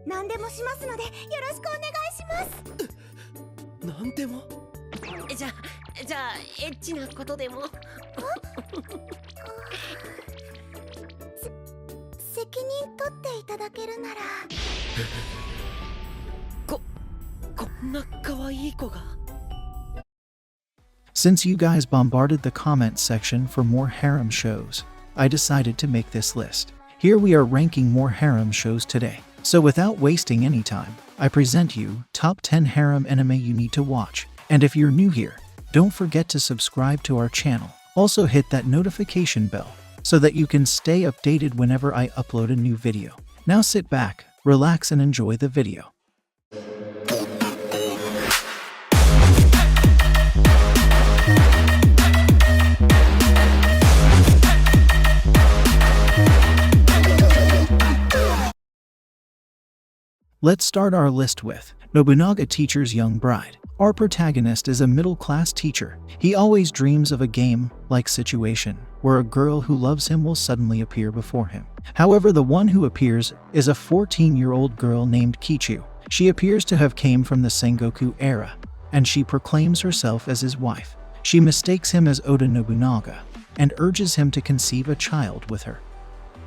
何でもしますのでよろしくお願いします。なんでも。じゃあエッチなことでも。責任取っていただけるなら。こんな可愛い子が。Since you guys bombarded the comments section for more harem shows, I decided to make this list. Here we are ranking more harem shows today. So without wasting any time, I present you top 10 harem anime you need to watch. And if you're new here, don't forget to subscribe to our channel. Also hit that notification bell so that you can stay updated whenever I upload a new video. Now sit back, relax and enjoy the video. Let's start our list with Nobunaga Teacher's Young Bride. Our protagonist is a middle-class teacher. He always dreams of a game-like situation where a girl who loves him will suddenly appear before him. However, the one who appears is a 14-year-old girl named Kichu. She appears to have came from the Sengoku era, and she proclaims herself as his wife. She mistakes him as Oda Nobunaga and urges him to conceive a child with her.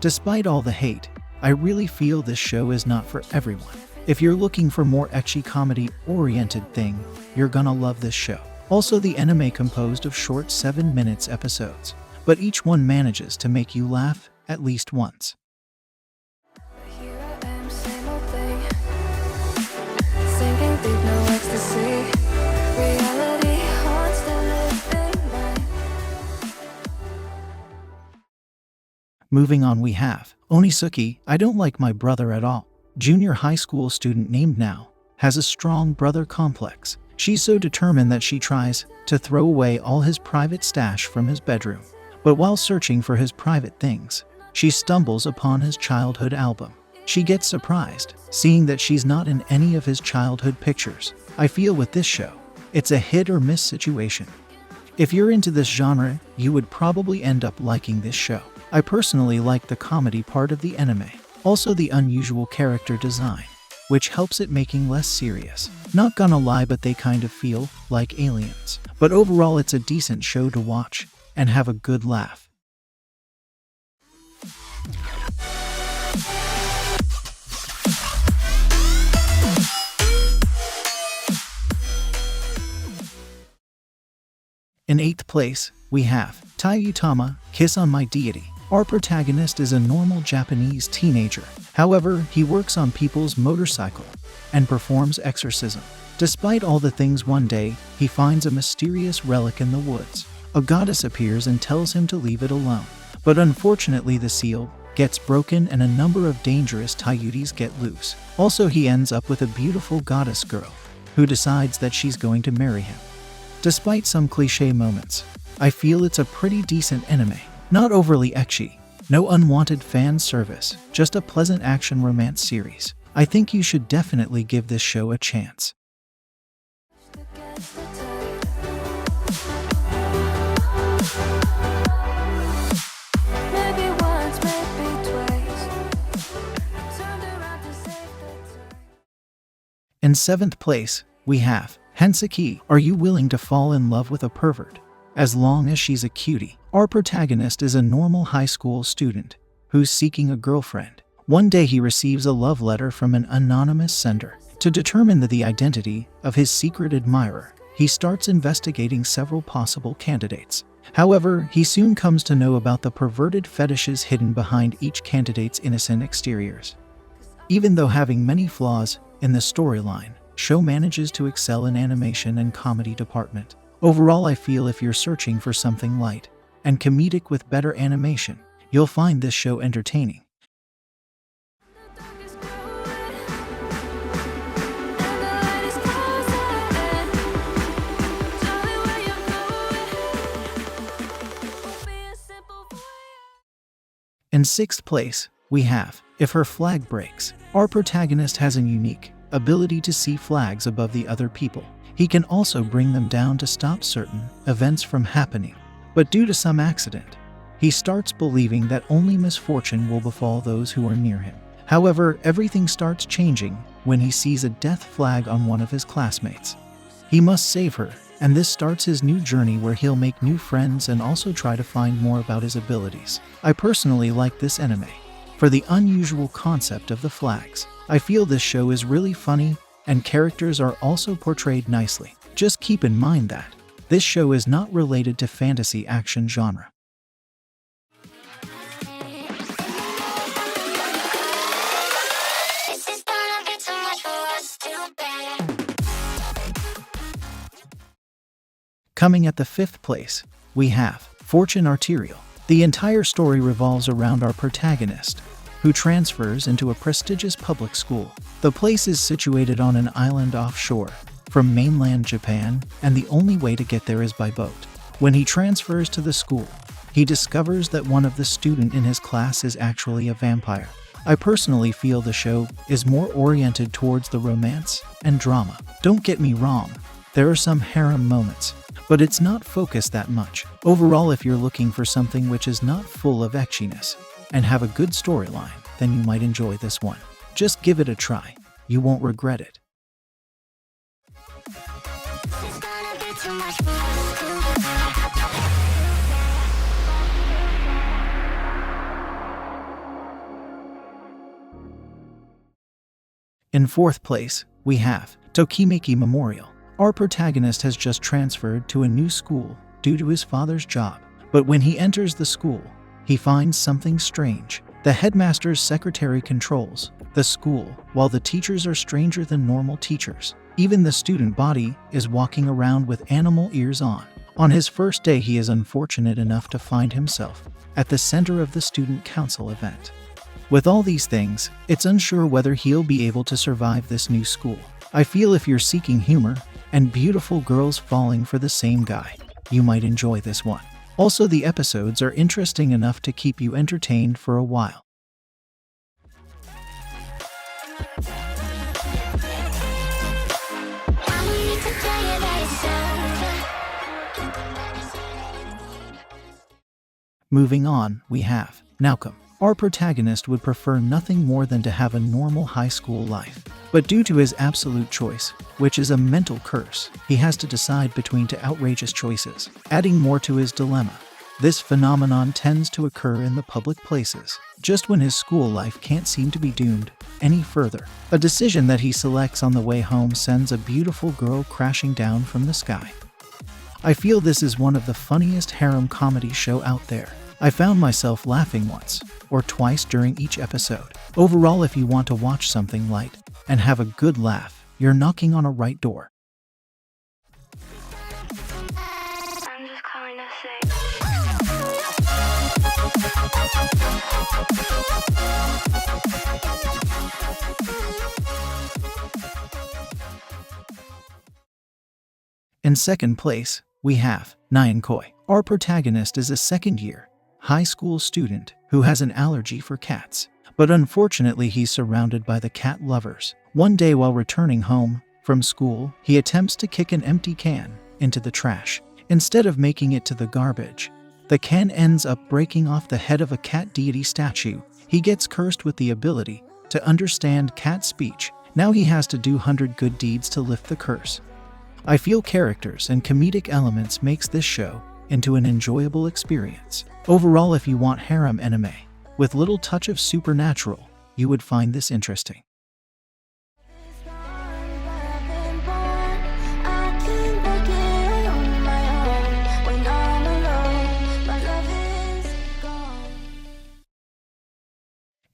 Despite all the hate, I really feel this show is not for everyone. If you're looking for more ecchi comedy-oriented thing, you're gonna love this show. Also, the anime composed of short 7 minutes episodes, but each one manages to make you laugh at least once. Moving on, we have Onisuki. I don't like my brother at all. Junior high school student named Now has a strong brother complex. She's so determined that she tries to throw away all his private stash from his bedroom. But while searching for his private things, she stumbles upon his childhood album. She gets surprised, seeing that she's not in any of his childhood pictures. I feel with this show, it's a hit or miss situation. If you're into this genre, you would probably end up liking this show. I personally like the comedy part of the anime. Also the unusual character design, which helps it making less serious. Not gonna lie, but they kind of feel like aliens. But overall, it's a decent show to watch and have a good laugh. In 8th place, we have Tayutama, Kiss on My Deity. Our protagonist is a normal Japanese teenager. However, he works on people's motorcycle and performs exorcism. Despite all the things, one day, he finds a mysterious relic in the woods. A goddess appears and tells him to leave it alone. But unfortunately, the seal gets broken and a number of dangerous Tayutis get loose. Also, he ends up with a beautiful goddess girl who decides that she's going to marry him. Despite some cliché moments, I feel it's a pretty decent anime. Not overly ecchi, no unwanted fan service, just a pleasant action romance series. I think you should definitely give this show a chance. In 7th place, we have Henseki. Are you willing to fall in love with a pervert? As long as she's a cutie. Our protagonist is a normal high school student who's seeking a girlfriend. One day he receives a love letter from an anonymous sender. To determine the identity of his secret admirer, he starts investigating several possible candidates. However, he soon comes to know about the perverted fetishes hidden behind each candidate's innocent exteriors. Even though having many flaws in the storyline, show manages to excel in animation and comedy department. Overall, I feel if you're searching for something light and comedic with better animation, you'll find this show entertaining. In 6th place, we have If Her Flag Breaks. Our protagonist has a unique ability to see flags above the other people. He can also bring them down to stop certain events from happening. But due to some accident, he starts believing that only misfortune will befall those who are near him. However, everything starts changing when he sees a death flag on one of his classmates. He must save her, and this starts his new journey where he'll make new friends and also try to find more about his abilities. I personally like this anime for the unusual concept of the flags. I feel this show is really funny, and characters are also portrayed nicely. Just keep in mind that this show is not related to fantasy action genre. Coming at the 5th place, we have Fortune Arterial. The entire story revolves around our protagonist, who transfers into a prestigious public school. The place is situated on an island offshore from mainland Japan, and the only way to get there is by boat. When he transfers to the school, he discovers that one of the students in his class is actually a vampire. I personally feel the show is more oriented towards the romance and drama. Don't get me wrong, there are some harem moments, but it's not focused that much. Overall, if you're looking for something which is not full of echiness and have a good storyline, then you might enjoy this one. Just give it a try. You won't regret it. In 4th place, we have Tokimeki Memorial. Our protagonist has just transferred to a new school due to his father's job. But when he enters the school, he finds something strange. The headmaster's secretary controls the school, while the teachers are stranger than normal teachers. Even the student body is walking around with animal ears on. On his first day, he is unfortunate enough to find himself at the center of the student council event. With all these things, it's unsure whether he'll be able to survive this new school. I feel if you're seeking humor and beautiful girls falling for the same guy, you might enjoy this one. Also, the episodes are interesting enough to keep you entertained for a while. Moving on, we have Naruto. Our protagonist would prefer nothing more than to have a normal high school life. But due to his absolute choice, which is a mental curse, he has to decide between two outrageous choices, adding more to his dilemma. This phenomenon tends to occur in the public places, just when his school life can't seem to be doomed any further. A decision that he selects on the way home sends a beautiful girl crashing down from the sky. I feel this is one of the funniest harem comedy show out there. I found myself laughing once or twice during each episode. Overall, if you want to watch something light and have a good laugh, you're knocking on a right door. In 2nd place, we have Nyankoi. Our protagonist is a second-year high school student who has an allergy for cats. But unfortunately, he's surrounded by the cat lovers. One day while returning home from school, he attempts to kick an empty can into the trash. Instead of making it to the garbage, the can ends up breaking off the head of a cat deity statue. He gets cursed with the ability to understand cat speech. Now he has to do 100 good deeds to lift the curse. I feel characters and comedic elements makes this show into an enjoyable experience. Overall, if you want harem anime with little touch of supernatural, you would find this interesting.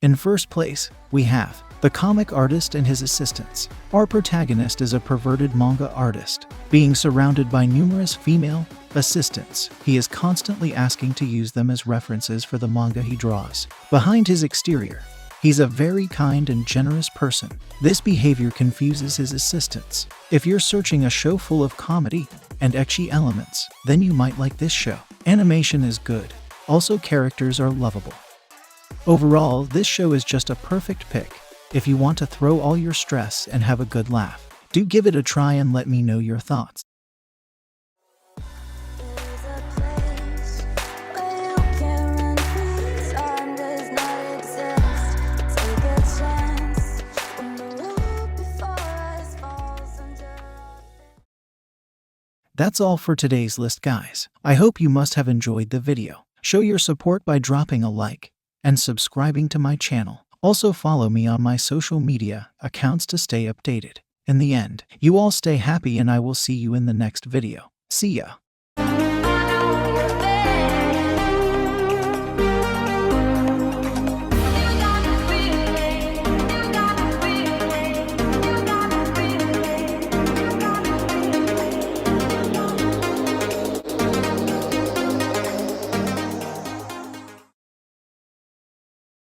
In 1st place, we have the comic artist and his assistants. Our protagonist is a perverted manga artist. Being surrounded by numerous female assistants, he is constantly asking to use them as references for the manga he draws. Behind his exterior, he's a very kind and generous person. This behavior confuses his assistants. If you're searching a show full of comedy and ecchi elements, then you might like this show. Animation is good. Also, characters are lovable. Overall, this show is just a perfect pick if you want to throw all your stress and have a good laugh. Do give it a try and let me know your thoughts. That's all for today's list, guys. I hope you must have enjoyed the video. Show your support by dropping a like and subscribing to my channel. Also follow me on my social media accounts to stay updated. In the end, you all stay happy and I will see you in the next video. See ya.